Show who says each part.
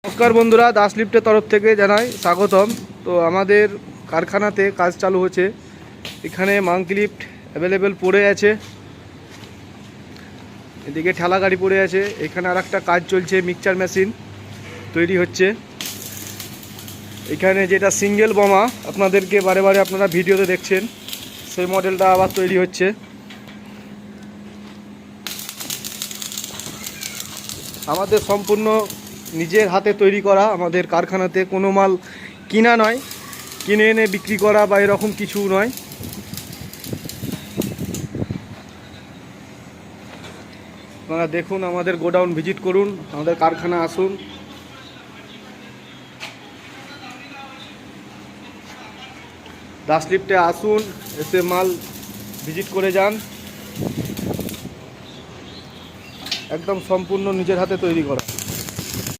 Speaker 1: নমস্কার বন্ধুরা, দাস লিফটের তরফ থেকে জানাই স্বাগতম। তো আমাদের কারখানাতে কাজ চালু হচ্ছে। এখানে মাঙ্কি লিফট অ্যাভেলেবেল পড়ে আছে, এদিকে ঠেলা গাড়ি পড়ে আছে। এখানে আর একটা কাজ চলছে, মিক্সচার মেশিন তৈরি হচ্ছে। এখানে যেটা সিঙ্গেল বোমা আপনাদেরকে বারে বারে আপনারা ভিডিওতে দেখছেন, সেই মডেলটা আবার তৈরি হচ্ছে। আমাদের সম্পূর্ণ নিজের হাতে তৈরি করা, আমাদের কারখানাতে কোনো মাল কিনা নয়, কিনে এনে বিক্রি করা বা এরকম কিছু নয়। আপনারা দেখুন, আমাদের গোডাউন ভিজিট করুন, আমাদের কারখানা আসুন। দাস লিফটে আসুন, এসে মাল ভিজিট করে যান। একদম সম্পূর্ণ নিজের হাতে তৈরি করা।